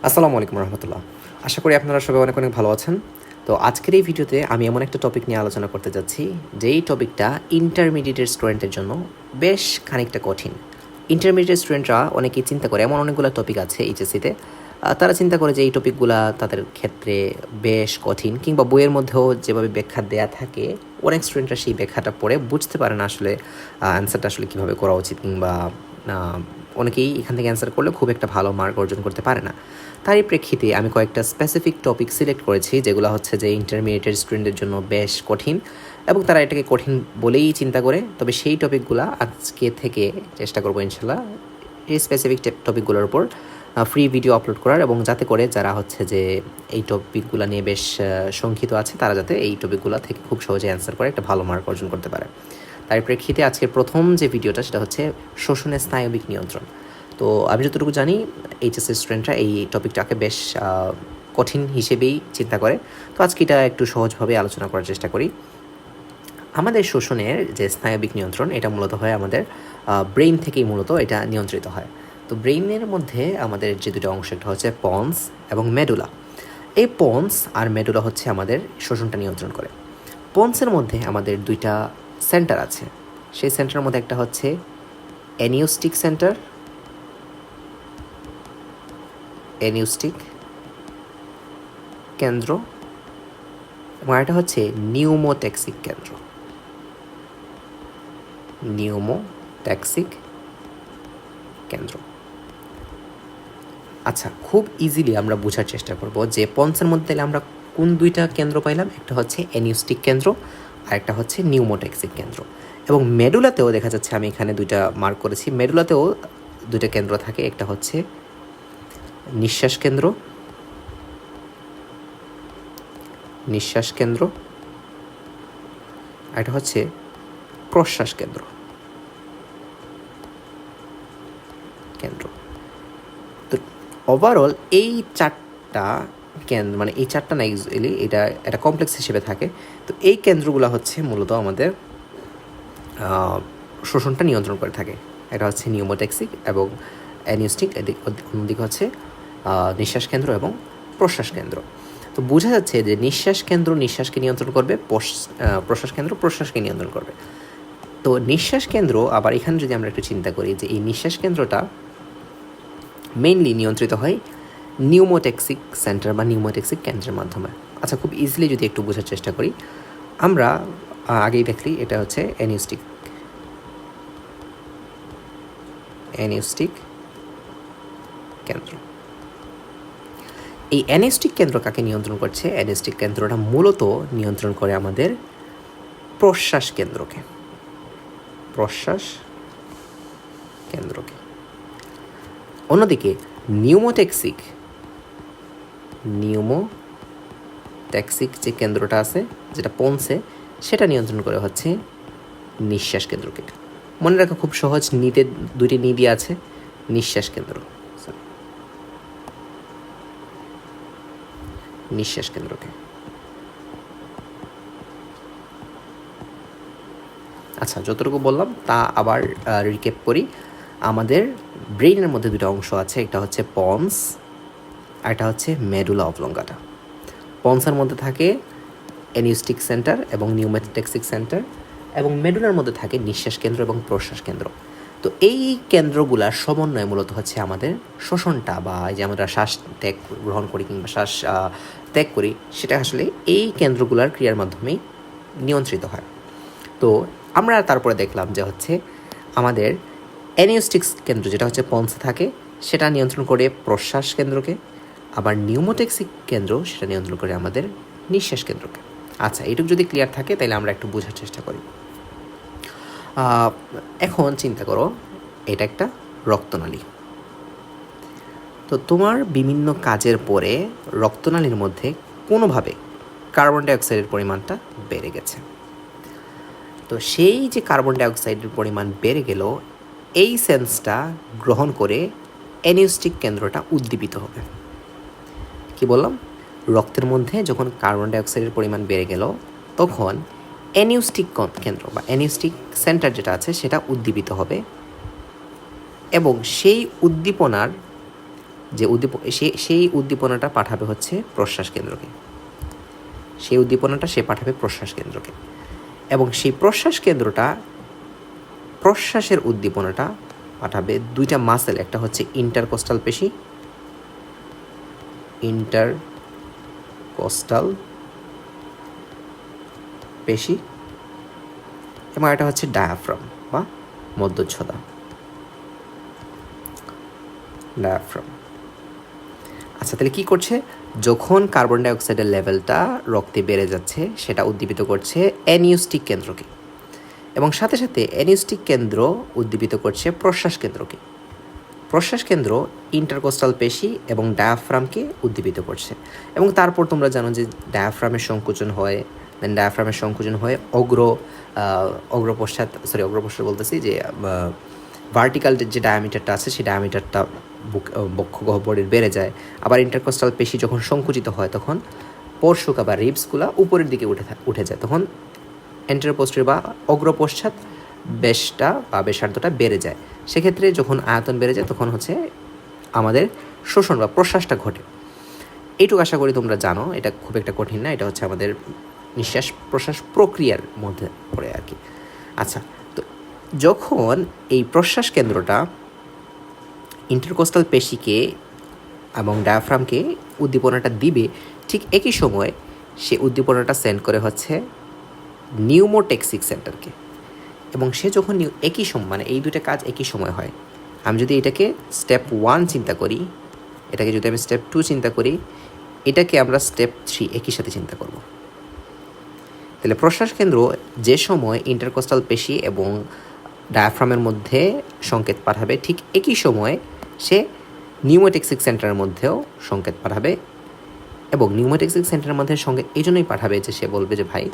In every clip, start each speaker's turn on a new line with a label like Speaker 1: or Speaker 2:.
Speaker 1: আসসালামু আলাইকুম রহমতুল্লাহ। আশা করি আপনারা সবাই অনেক অনেক ভালো আছেন। তো আজকের এই ভিডিওতে আমি এমন একটা টপিক নিয়ে আলোচনা করতে যাচ্ছি, যেই টপিকটা ইন্টারমিডিয়েটের স্টুডেন্টের জন্য বেশ খানিকটা কঠিন। ইন্টারমিডিয়েট স্টুডেন্টরা অনেকেই চিন্তা করে, এমন অনেকগুলো টপিক আছে এইচএসসিতে, তারা চিন্তা করে যে এই টপিকগুলা তাদের ক্ষেত্রে বেশ কঠিন, কিংবা বইয়ের মধ্যেও যেভাবে ব্যাখ্যা দেয়া থাকে অনেক স্টুডেন্টরা সেই ব্যাখ্যাটা পড়ে বুঝতে পারে না আসলে অ্যান্সারটা আসলে কীভাবে করা উচিত, কিংবা অনেকেই এখান থেকে অ্যান্সার করলে খুব একটা ভালো মার্ক অর্জন করতে পারে না। তারই প্রেক্ষিতে আমি কয়েকটা স্পেসিফিক টপিক সিলেক্ট করেছি, যেগুলো হচ্ছে যে ইন্টারমিডিয়েটের স্টুডেন্টের জন্য বেশ কঠিন এবং তারা এটাকে কঠিন বলেই চিন্তা করে। তবে সেই টপিকগুলো আজকে থেকে চেষ্টা করবো ইনশাল্লাহ এই স্পেসিফিক টপিকগুলোর উপর ফ্রি ভিডিও আপলোড করার, এবং যাতে করে যারা হচ্ছে যে এই টপিকগুলো নিয়ে বেশ শঙ্কিত আছে তারা যাতে এই টপিকগুলো থেকে খুব সহজে অ্যান্সার করে একটা ভালো মার্ক অর্জন করতে পারে। তার প্রেক্ষিতে আজকের প্রথম যে ভিডিওটা সেটা হচ্ছে শোষণের স্নায়বিক নিয়ন্ত্রণ। তো আমি যতটুকু জানি এইচএসসি স্টুডেন্টরা এই টপিকটাকে বেশ কঠিন হিসেবেই চিন্তা করে। তো আজকে এটা একটু সহজভাবে আলোচনা করার চেষ্টা করি। আমাদের শোষণের যে স্নায়বিক নিয়ন্ত্রণ, এটা মূলত হয় আমাদের ব্রেইন থেকেই মূলত এটা নিয়ন্ত্রিত হয়। তো ব্রেইনের মধ্যে আমাদের যে দুটো অংশ, একটা হচ্ছে পন্স এবং মেডুলা। এই পন্স আর মেডুলা হচ্ছে আমাদের শোষণটা নিয়ন্ত্রণ করে। পন্সের মধ্যে আমাদের দুইটা সেন্টার আছে। সেই সেন্টারের মধ্যে একটা হচ্ছে অ্যানিউস্টিক সেন্টার, অ্যানিউস্টিক কেন্দ্র, এবং এটা হচ্ছে নিউমোট্যাক্সিক কেন্দ্র, নিউমোট্যাক্সিক কেন্দ্র। আচ্ছা, খুব ইজিলি আমরা বোঝার চেষ্টা করব যে পন্সের মধ্যে আমরা কোন দুইটা কেন্দ্র পাইলাম। একটা হচ্ছে অ্যানিউস্টিক কেন্দ্র আর একটা হচ্ছে নিউমোট্যাক্সিক কেন্দ্র। এবং মেডুলাতেও দেখা যাচ্ছে, আমি এখানে দুইটা মার্ক করেছি, মেডুলাতেও দুইটা কেন্দ্র থাকে। একটা হচ্ছে নিঃশ্বাস কেন্দ্র, নিঃশ্বাস কেন্দ্র, আর এটা হচ্ছে প্রশ্বাস কেন্দ্র। তো ওভারঅল এই চারটা কেন্দ্র, মানে এই চারটা না, ইউজুয়ালি এটা একটা কমপ্লেক্স হিসেবে থাকে। তো এই কেন্দ্রগুলো হচ্ছে মূলত আমাদের শোষণটা নিয়ন্ত্রণ করে থাকে। এটা হচ্ছে নিউমোট্যাক্সিক এবং অ্যানিউস্টিক, অন্যদিকে হচ্ছে নিঃশ্বাস কেন্দ্র এবং প্রশ্বাস কেন্দ্র। তো বোঝা যাচ্ছে যে নিঃশ্বাস কেন্দ্র নিঃশ্বাসকে নিয়ন্ত্রণ করবে, প্রশ্বাস কেন্দ্র প্রশ্বাসকে নিয়ন্ত্রণ করবে। তো নিঃশ্বাস কেন্দ্র আবার এখানে যদি আমরা একটু চিন্তা করি, যে এই নিঃশ্বাস কেন্দ্রটা মেইনলি নিয়ন্ত্রিত হয় নিউমোট্যাক্সিক সেন্টার বা নিউমোট্যাক্সিক কেন্দ্রের মাধ্যমে। আচ্ছা, খুব ইজিলি যদি একটু বোঝার চেষ্টা করি, আমরা আগেই দেখলি এটা হচ্ছে অ্যানিউস্টিক কেন্দ্র। এই অ্যানিউস্টিক কেন্দ্র কাকে নিয়ন্ত্রণ করছে? অ্যানিউস্টিক কেন্দ্রটা মূলত নিয়ন্ত্রণ করে আমাদের প্রশ্বাস কেন্দ্রকে, অন্যদিকে নিউমোট্যাক্সিক যে কেন্দ্রটা আছে, যেটা পৌঁছে, সেটা নিয়ন্ত্রণ করে হচ্ছে নিঃশ্বাস কেন্দ্রকে। মনে রাখা খুব সহজ, নিতে দুইটি নি দিয়ে আছে, নিঃশ্বাস কেন্দ্রকে। আচ্ছা, যতটুকু বললাম তা আবার রিক্যাপ করি। আমাদের ব্রেইনের মধ্যে দুটো অংশ আছে, একটা হচ্ছে পন্স আর একটা হচ্ছে মেডুলা অবলঙ্গাটা। পন্সের মধ্যে থাকে অ্যানিউস্টিক সেন্টার এবং নিউমোট্যাক্সিক সেন্টার, এবং মেডুলার মধ্যে থাকে নিঃশ্বাস কেন্দ্র এবং প্রশ্বাস কেন্দ্র। তো এই কেন্দ্রগুলার সমন্বয় মূলত হচ্ছে আমাদের শোষণটা, বা যে আমরা শ্বাস ত্যাগ গ্রহণ করি কিংবা শ্বাস ত্যাগ করি, সেটা আসলে এই কেন্দ্রগুলার ক্রিয়ার মাধ্যমেই নিয়ন্ত্রিত হয়। তো আমরা তারপরে দেখলাম যে হচ্ছে আমাদের অ্যানিউস্টিক কেন্দ্র, যেটা হচ্ছে পন্সে থাকে, সেটা নিয়ন্ত্রণ করে প্রশ্বাস কেন্দ্রকে, আবার নিউমোট্যাক্সিক কেন্দ্র সেটা নিয়ন্ত্রণ করে আমাদের নিঃশ্বাস কেন্দ্রকে। আচ্ছা, এইটুকু যদি ক্লিয়ার থাকে তাহলে আমরা একটু বোঝার চেষ্টা করি। এখন চিন্তা করো, এটা একটা রক্তনালী। তো তোমার বিভিন্ন কাজের পরে রক্তনালীর মধ্যে কোনোভাবে কার্বন ডাইঅক্সাইডের পরিমাণটা বেড়ে গেছে। তো সেই যে কার্বন ডাইঅক্সাইডের পরিমাণ বেড়ে গেল, এই সেন্সটা গ্রহণ করে অ্যানিউস্টিক কেন্দ্রটা উদ্দীপিত হবে। কি বললাম? রক্তের মধ্যে যখন কার্বন ডাইঅক্সাইডের পরিমাণ বেড়ে গেল, তখন অ্যানিউস্টিক কেন্দ্র বা অ্যানিউস্টিক সেন্টার যেটা আছে সেটা উদ্দীপিত হবে, এবং সেই উদ্দীপনার যে সেই উদ্দীপনাটা পাঠাবে হচ্ছে প্রশ্বাস কেন্দ্রকে, সেই উদ্দীপনাটা সে পাঠাবে প্রশ্বাস কেন্দ্রকে, এবং সেই প্রশ্বাস কেন্দ্রটা প্রশ্বাসের উদ্দীপনাটা পাঠাবে দুইটা মাসেল, একটা হচ্ছে ইন্টারকোস্টাল পেশি, ইন্টারকোস্টাল পেশি, এবং এটা হচ্ছে ডায়াফ্রাম বা মধ্যচ্ছদা, ডায়াফ্রাম। আচ্ছা, তাহলে কী করছে? যখন কার্বন ডাইঅক্সাইডের লেভেলটা রক্তে বেড়ে যাচ্ছে সেটা উদ্দীপিত করছে অ্যানিউস্টিক কেন্দ্রকে, এবং সাথে সাথে অ্যানিউস্টিক কেন্দ্র উদ্দীপিত করছে প্রশ্বাস কেন্দ্রকে। প্রশ্বাস কেন্দ্র ইন্টারকোস্টাল পেশি এবং ডায়াফ্রামকে উদ্দীপিত করছে, এবং তারপর তোমরা জানো যে ডায়াফ্রামের সংকোচন হয়, দেন ডায়াফ্রামের সংকোচন হয়ে অগ্রপশ্চাৎ বলতেছি যে ভার্টিক্যাল যে ডায়ামিটারটা আছে সেই ডায়ামিটারটা বক্ষ গহ্বরের বেড়ে যায়। আবার ইন্টারকোস্টাল পেশি যখন সংকুচিত হয় তখন পর্শুকা বা রিবসগুলা উপরের দিকে উঠে যায়, তখন এন্টেরোপোস্টেরিয়র বা অগ্রপশ্চাৎ বেশটা বা বেশার্ধটা বেড়ে যায়। সেক্ষেত্রে যখন আয়তন বেড়ে যায় তখন হচ্ছে আমাদের শোষণ বা প্রশ্বাসটা ঘটে। এইটুকু আশা করি তোমরা জানো, এটা খুব একটা কঠিন না, এটা হচ্ছে আমাদের নিঃশ্বাস প্রশ্বাস প্রক্রিয়ার মধ্যে পড়ে আর কি। আচ্ছা, তো যখন এই প্রশ্বাস কেন্দ্রটা ইন্টারকোস্টাল পেশিকে এবং ডায়াফ্রামকে উদ্দীপনাটা দিবে, ঠিক একই সময় সে উদ্দীপনাটা সেন্ড করে হচ্ছে নিউমোটেক্সিক সেন্টারকে, এবং সে যখন একই সময়, মানে এই দুটো কাজ একই সময় হয়। আমি যদি এটাকে স্টেপ 1 চিন্তা করি, এটাকে যদি আমি স্টেপ 2 চিন্তা করি, এটাকে আমরা স্টেপ 3 একই সাথে চিন্তা করব। তাহলে প্রশ্বাস কেন্দ্র যে সময় ইন্টারকোস্টাল পেশি এবং ডায়াফ্রামের মধ্যে সংকেত পাঠাবে, ঠিক একই সময়ে সে নিউমোটেক্সিক সেন্টারের মধ্যেও সংকেত পাঠাবে, এবং নিউমোটেক্সিক সেন্টারের মধ্যে সংকেত এই জন্যই পাঠাবে যে সে বলবে যে ভাই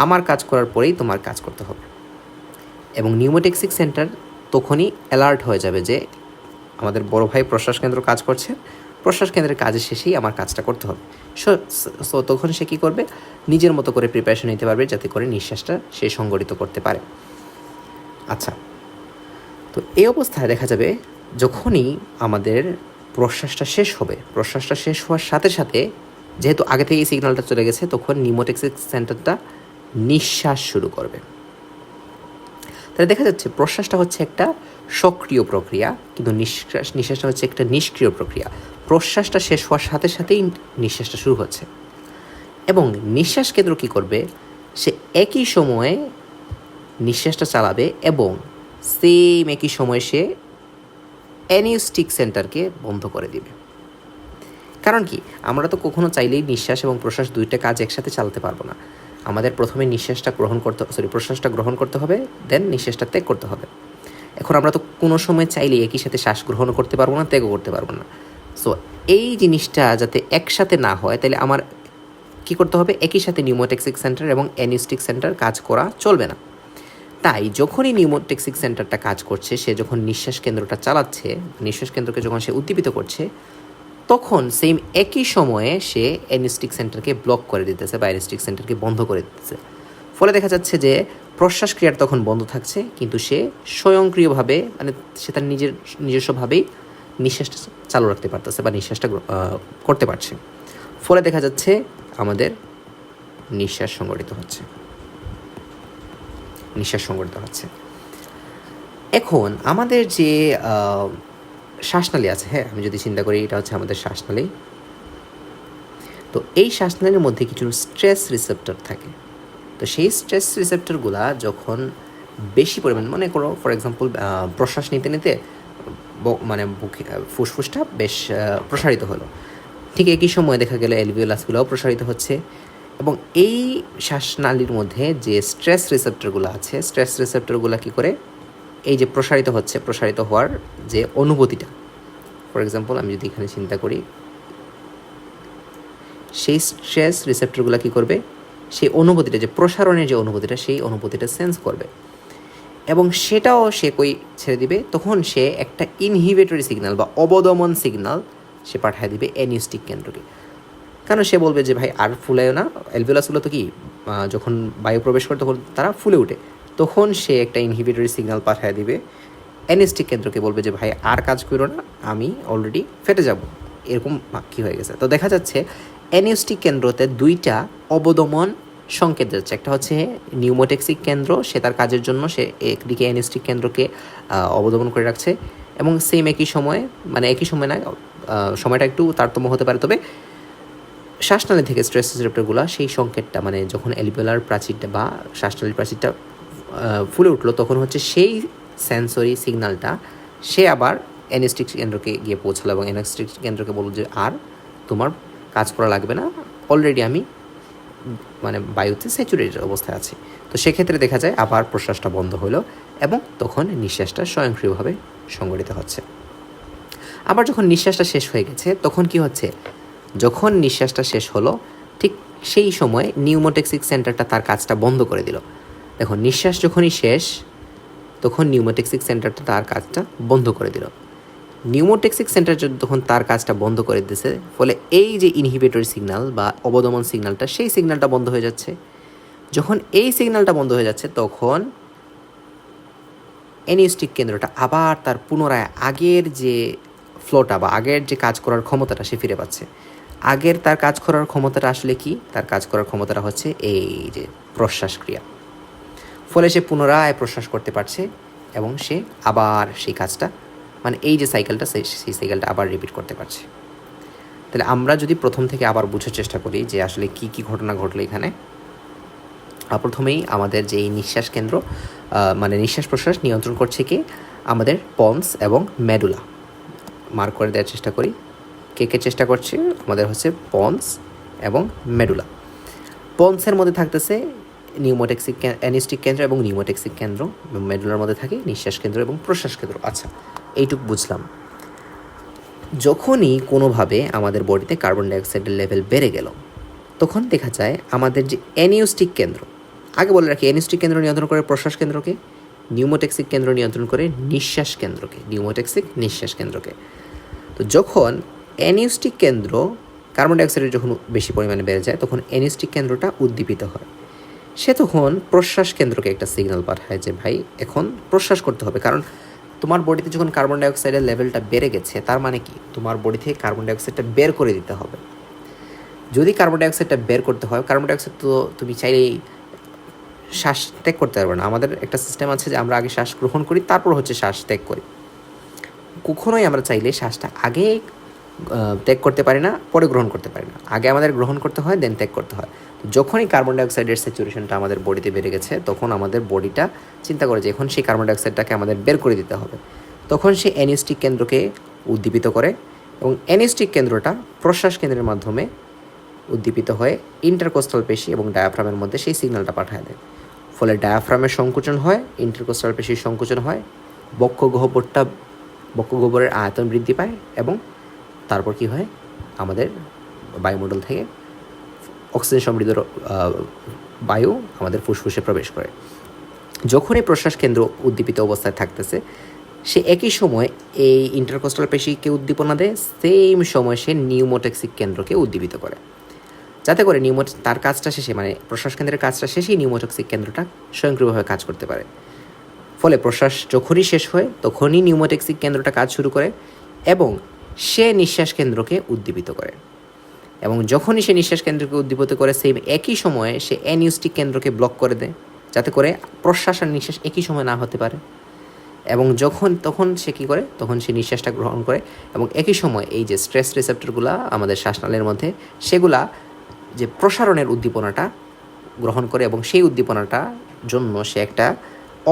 Speaker 1: আমার কাজ করার পরেই তোমার কাজ করতে হবে, এবং নিউমোটেক্সিক সেন্টার তখনই অ্যালার্ট হয়ে যাবে যে আমাদের বড় ভাই প্রশ্বাস কেন্দ্র কাজ করছে, প্রশ্বাস কেন্দ্রের কাজের শেষেই আমার কাজটা করতে হবে। সো তখন সে কী করবে? নিজের মতো করে প্রিপারেশন নিতে পারবে যাতে করে নিঃশ্বাসটা সে সংগঠিত করতে পারে। আচ্ছা, তো এই অবস্থায় দেখা যাবে যখনই আমাদের প্রশ্বাসটা শেষ হবে, প্রশ্বাসটা শেষ হওয়ার সাথে সাথে যেহেতু আগে থেকেই সিগন্যালটা চলে গেছে, তখন নিউমোটেক্সিক সেন্টারটা নিঃশ্বাস শুরু করবে। তাহলে দেখা যাচ্ছে প্রশ্বাসটা হচ্ছে একটা সক্রিয় প্রক্রিয়া, কিন্তু নিঃশ্বাসটা হচ্ছে একটা নিষ্ক্রিয় প্রক্রিয়া। প্রশ্বাসটা শেষ হওয়ার সাথে সাথেই নিঃশ্বাসটা শুরু হচ্ছে, এবং নিঃশ্বাস কেন্দ্র কী করবে? সে একই সময়ে নিঃশ্বাসটা চালাবে এবং সেম একই সময়ে সে অ্যানিউস্টিক সেন্টারকে বন্ধ করে দিবে। কারণ কি, আমরা তো কখনো চাইলেই নিঃশ্বাস এবং প্রশ্বাস দুইটা কাজ একসাথে চালাতে পারবো না। আমাদের প্রথমে প্রশ্বাসটা গ্রহণ করতে হবে, দেন নিঃশ্বাসটা ত্যাগ করতে হবে। এখন আমরা তো কোনো সময় চাইলেই একই সাথে শ্বাস গ্রহণ করতে পারবো না, ত্যাগও করতে পারবো না। সো এই জিনিসটা যাতে একসাথে না হয়, তাহলে আমার কী করতে হবে? একই সাথে নিউমোটেক্সিক সেন্টার এবং অ্যানিউস্টিক সেন্টার কাজ করা চলবে না। তাই যখনই নিউমোটেক্সিক সেন্টারটা কাজ করছে, সে যখন নিঃশ্বাস কেন্দ্রটা চালাচ্ছে, নিঃশ্বাস কেন্দ্রকে যখন সে উদ্দীপিত করছে, তখন সেম একই সময়ে সে অ্যানিউস্টিক সেন্টারকে ব্লক করে দিতেছে বা অ্যানিউস্টিক সেন্টারকে বন্ধ করে দিতেছে। ফলে দেখা যাচ্ছে যে প্রশ্বাস ক্রিয়াটা তখন বন্ধ থাকছে, কিন্তু সে স্বয়ংক্রিয়ভাবে, মানে সে তার নিজস্বভাবেই নিঃশ্বাসটা চালু রাখতে পারতেছে বা নিঃশ্বাসটা করতে পারছে। ফলে দেখা যাচ্ছে আমাদের নিঃশ্বাস সংগঠিত হচ্ছে। এখন আমাদের যে শ্বাসনালী আছে, হ্যাঁ, আমি যদি চিন্তা করি এটা হচ্ছে আমাদের শ্বাসনালী। তো এই শ্বাসনালীর মধ্যে কিছু স্ট্রেস রিসেপ্টর থাকে। তো সেই স্ট্রেস রিসেপ্টরগুলা যখন বেশি পরিমাণ, মনে করো ফর এক্সাম্পল প্রশ্বাস নিতে নিতে মানে ফুসফুসটা বেশ প্রসারিত হলো, ঠিক একই সময় দেখা গেল অ্যালভিওলাসগুলোও প্রসারিত হচ্ছে, এবং এই শ্বাসনালীর মধ্যে যে স্ট্রেস রিসেপ্টরগুলো আছে, স্ট্রেস রিসেপ্টরগুলো কী করে? এই যে প্রসারিত হওয়ার যে অনুভূতিটা, ফর এক্সাম্পল আমি যদি এখানে চিন্তা করি, সেই স্ট্রেস রিসেপ্টরগুলো কী করবে? সেই অনুভূতিটা, যে প্রসারণের যে অনুভূতিটা, সেই অনুভূতিটা সেন্স করবে, এবং সেটাও সে ছেড়ে দিবে। তখন সে একটা ইনহিবিটরি সিগন্যাল বা অবদমন সিগন্যাল সে পাঠিয়ে দিবে অ্যানিউস্টিক কেন্দ্রকে। কারণ সে বলবে যে ভাই আর ফুলেও না, অ্যালভিওলাসগুলো তো কি যখন বায়ু প্রবেশ করে তখন তারা ফুলে ওঠে, তখন সে একটা ইনহিবিটরি সিগন্যাল পাঠিয়ে দিবে অ্যানিস্টিক কেন্দ্রকে বলবে যে ভাই আর কাজ করো না, আমি অলরেডি ফেটে যাব, এরকম কী হয়ে গেছে। তো দেখা যাচ্ছে অ্যানিস্টিক কেন্দ্রতে দুইটা অবদমন সংকেত যাচ্ছে। একটা হচ্ছে নিউমোটেক্সিক কেন্দ্র, সে তার কাজের জন্য সে একদিকে অ্যানিস্টিক কেন্দ্রকে অবদমন করে রাখছে, এবং সেম একই সময়ে, মানে একই সময় না, সময়টা একটু তারতম্য হতে পারে, তবে শ্বাসনালী থেকে স্ট্রেস রিসেপ্টরগুলো সেই সংকেতটা, মানে যখন অ্যালভিওলার প্রাচীরটা বা শ্বাসনালীর প্রাচীরটা ফুলে উঠলো, তখন হচ্ছে সেই সেন্সরি সিগন্যালটা সে আবার অ্যানিস্টিক কেন্দ্রকে গিয়ে পৌঁছালো, এবং অ্যানিস্টিক কেন্দ্রকে বলল যে আর তোমার কাজ করা লাগবে না, অলরেডি আমি মানে বায়ুতে স্যাচুরেটেড অবস্থায় আছি। তো সেক্ষেত্রে দেখা যায় আবার প্রশ্বাসটা বন্ধ হলো, এবং তখন নিঃশ্বাসটা স্বয়ংক্রিয়ভাবে সংগঠিত হচ্ছে। আবার যখন নিঃশ্বাসটা শেষ হয়ে গেছে, তখন কি হচ্ছে, যখন নিঃশ্বাসটা শেষ হলো ঠিক সেই সময় নিউমোটেক্সিক সেন্টারটা তার কাজটা বন্ধ করে দিল। দেখো, নিঃশ্বাস যখনই শেষ, তখন নিউমোটেক্সিক সেন্টারটা তার কাজটা বন্ধ করে দিল। নিউমোটেক্সিক সেন্টার যখন তার কাজটা বন্ধ করে দিয়েছে, ফলে এই যে ইনহিবিটরি সিগন্যাল বা অবদমন সিগন্যালটা, সেই সিগন্যালটা বন্ধ হয়ে যাচ্ছে। যখন এই সিগন্যালটা বন্ধ হয়ে যাচ্ছে, তখন অ্যানিস্টিক কেন্দ্রটা আবার তার পুনরায় আগের যে ফ্লোটা বা আগের যে কাজ করার ক্ষমতাটা সে ফিরে পাচ্ছে। আগের তার কাজ করার ক্ষমতাটা আসলে কি? তার কাজ করার ক্ষমতাটা হচ্ছে এই যে প্রশ্বাস ক্রিয়া। ফলে সে পুনরায় প্রশ্বাস করতে পারছে, এবং সে আবার সেই কাজটা, মানে এই যে সাইকেলটা, সেই সাইকেলটা আবার রিপিট করতে পারছে। তাহলে আমরা যদি প্রথম থেকে আবার বোঝার চেষ্টা করি যে আসলে কি কি ঘটনা ঘটলো এখানে। প্রথমেই আমাদের যে এই নিঃশ্বাস কেন্দ্র, মানে নিঃশ্বাস প্রশ্বাস নিয়ন্ত্রণ করছে কি? আমাদের পন্স এবং মেডুলা। মার্ক করে দেওয়ার চেষ্টা করি, কে চেষ্টা করছে? আমাদের হচ্ছে পন্স এবং মেডুলা। পন্সের মধ্যে থাকতেছে নিউমোটেক্সিক অ্যানিস্টিক কেন্দ্র এবং নিউমোটেক্সিক কেন্দ্র, মেডুলার মধ্যে থাকে নিঃশ্বাস কেন্দ্র এবং প্রশ্বাস কেন্দ্র। আচ্ছা, এইটুকু বুঝলাম। যখনই কোনোভাবে আমাদের বডিতে কার্বন ডাইঅক্সাইডের লেভেল বেড়ে গেল, তখন দেখা যায় আমাদের যে অ্যানিস্টিক কেন্দ্র, আগে বলে রাখি, অ্যানিস্টিক কেন্দ্র নিয়ন্ত্রণ করে প্রশ্বাস কেন্দ্রকে, নিউমোটেক্সিক কেন্দ্র নিয়ন্ত্রণ করে নিঃশ্বাস কেন্দ্রকে, নিউমোটেক্সিক নিঃশ্বাস কেন্দ্রকে। তো যখন অ্যানিস্টিক কেন্দ্র কার্বন ডাইঅক্সাইডের যখন বেশি পরিমাণে বেড়ে যায়, তখন অ্যানিস্টিক কেন্দ্রটা উদ্দীপিত হয়। সে তখন প্রশ্বাস কেন্দ্রকে একটা সিগন্যাল পাঠায় যে ভাই এখন প্রশ্বাস করতে হবে, কারণ তোমার বডিতে যখন কার্বন ডাইঅক্সাইডের লেভেলটা বেড়ে গেছে, তার মানে কি তোমার বডি থেকে কার্বন ডাইঅক্সাইডটা বের করে দিতে হবে। যদি কার্বন ডাইঅক্সাইডটা বের করতে হয়, কার্বন ডাইঅক্সাইড তো তুমি চাইলেই শ্বাস ত্যাগ করতে পারবে না। আমাদের একটা সিস্টেম আছে যে আমরা আগে শ্বাস গ্রহণ করি, তারপর হচ্ছে শ্বাস ত্যাগ করি। কখনোই আমরা চাইলে শ্বাসটা আগে ত্যাগ করতে পারি না, পরে গ্রহণ করতে পারি না। আগে আমাদের গ্রহণ করতে হয়, দেন ত্যাগ করতে হয়। যখনই কার্বন ডাইঅক্সাইডের স্যাচুরেশনটা আমাদের বডিতে বেড়ে গেছে, তখন আমাদের বডিটা চিন্তা করে যে এখন সেই কার্বন ডাইঅক্সাইডটাকে আমাদের বের করে দিতে হবে। তখন সে অ্যানিস্টিক কেন্দ্রকে উদ্দীপিত করে, এবং অ্যানিস্টিক কেন্দ্রটা প্রশ্বাস কেন্দ্রের মাধ্যমে উদ্দীপিত হয়ে ইন্টারকোস্টাল পেশি এবং ডায়াফ্রামের মধ্যে সেই সিগন্যালটা পাঠায় দেয়। ফলে ডায়াফ্রামের সংকোচন হয়, ইন্টারকোস্টাল পেশির সংকোচন হয়, বক্ষগহ্বরের আয়তন বৃদ্ধি পায়, এবং তারপর কি হয়, আমাদের বায়ুমণ্ডল থেকে অক্সিজেন সমৃদ্ধ বায়ু আমাদের ফুসফুসে প্রবেশ করে। যখনই প্রশ্বাস কেন্দ্র উদ্দীপিত অবস্থায় থাকতেছে, সে একই সময় এই ইন্টারকোস্টাল পেশিকে উদ্দীপনা দেয়, সেম সময় সে নিউমোটেক্সিক কেন্দ্রকে উদ্দীপিত করে, যাতে করে তার কাজটা শেষে, মানে প্রশ্বাস কেন্দ্রের কাজটা শেষেই নিউমোটেক্সিক কেন্দ্রটা স্বয়ংক্রিয়ভাবে কাজ করতে পারে। ফলে প্রশ্বাস যখনই শেষ হয়, তখনই নিউমোটেক্সিক কেন্দ্রটা কাজ শুরু করে, এবং সে নিঃশ্বাস কেন্দ্রকে উদ্দীপিত করে। এবং যখনই সে নিঃশ্বাস কেন্দ্রকে উদ্দীপিত করে, সেম একই সময়ে সে অ্যানিস্টিক কেন্দ্রকে ব্লক করে দেয়, যাতে করে প্রশ্বাস আর নিঃশ্বাস একই সময় না হতে পারে। এবং তখন সে কী করে, তখন সে নিঃশ্বাসটা গ্রহণ করে, এবং একই সময় এই যে স্ট্রেস রিসেপ্টরগুলো আমাদের শ্বাসনালীর মধ্যে, সেগুলা যে প্রসারণের উদ্দীপনাটা গ্রহণ করে, এবং সেই উদ্দীপনাটার জন্য সে একটা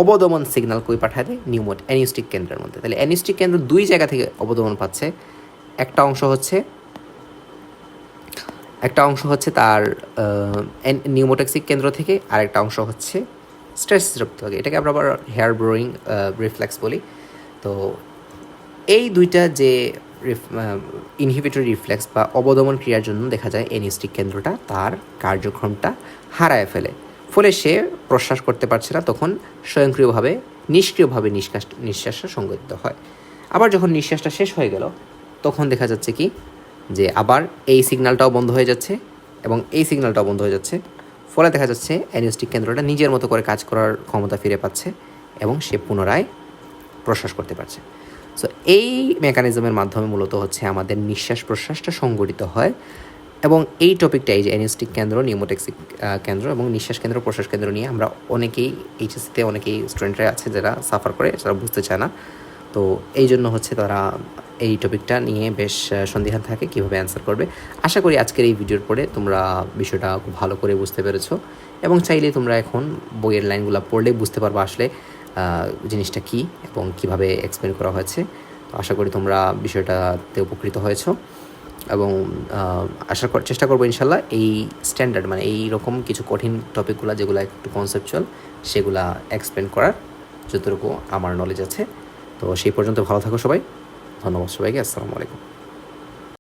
Speaker 1: অবদমন সিগন্যাল কই পাঠায় দেয় অ্যানিস্টিক কেন্দ্রের মধ্যে। তাহলে অ্যানিস্টিক কেন্দ্র দুই জায়গা থেকে অবদমন পাচ্ছে। একটা অংশ হচ্ছে তার নিউমোটেক্সিক কেন্দ্র থেকে, আর একটা অংশ হচ্ছে স্ট্রেস রিসেপ্টর থেকে। এটাকে আমরা আবার হেয়ার ব্রোয়িং রিফ্লেক্স বলি। তো এই দুইটা যে ইনহিবিটরি রিফ্লেক্স বা অবদমন ক্রিয়ার জন্য দেখা যায় অ্যানিস্টিক কেন্দ্রটা তার কার্যক্রমটা হারায় ফেলে। ফলে সে প্রশ্বাস করতে পারছে না, তখন স্বয়ংক্রিয়ভাবে নিষ্ক্রিয়ভাবে নিঃশ্বাসটা সংগঠিত হয়। আবার যখন নিঃশ্বাসটা শেষ হয়ে গেল, তখন দেখা যাচ্ছে কি যে আবার এই সিগন্যালটাও বন্ধ হয়ে যাচ্ছে, এবং এই সিগন্যালটাও বন্ধ হয়ে যাচ্ছে। ফলে দেখা যাচ্ছে অ্যানিস্টিক কেন্দ্রটা নিজের মতো করে কাজ করার ক্ষমতা ফিরে পাচ্ছে, এবং সে পুনরায় প্রশ্বাস করতে পারছে। সো এই মেকানিজমের মাধ্যমে মূলত হচ্ছে আমাদের নিঃশ্বাস প্রশ্বাসটা সংগঠিত হয় এবং এই টপিকটা এই যে অ্যানিস্টিক কেন্দ্র, নিউমোটেক্সিক কেন্দ্র এবং নিঃশ্বাস কেন্দ্র প্রশ্বাস কেন্দ্র নিয়ে আমরা অনেকেই এইচএসসিতে অনেকেই স্টুডেন্টরা আছে যারা সাফার করে, যারা বুঝতে চায় না। তো এই জন্য হচ্ছে তারা এই টপিকটা নিয়ে বেশ সন্দিহান থাকে কীভাবে অ্যান্সার করবে। আশা করি আজকের এই ভিডিওর পরে তোমরা বিষয়টা খুব ভালো করে বুঝতে পেরেছো এবং চাইলে তোমরা এখন বইয়ের লাইনগুলো পড়লে বুঝতে পারবে আসলে জিনিসটা কী এবং কীভাবে এক্সপ্লেন করা হয়েছে। তো আশা করি তোমরা বিষয়টাতে উপকৃত হয়েছো এবং চেষ্টা করবো ইনশাল্লাহ এই স্ট্যান্ডার্ড মানে এই রকম কিছু কঠিন টপিকগুলো যেগুলো একটু কনসেপচুয়াল সেগুলা এক্সপ্লেন করার যতটুকু আমার নলেজ আছে। তো সেই পর্যন্ত ভালো থাকো সবাই, ধন্যবাদ সবাইকে, আসসালামু আলাইকুম।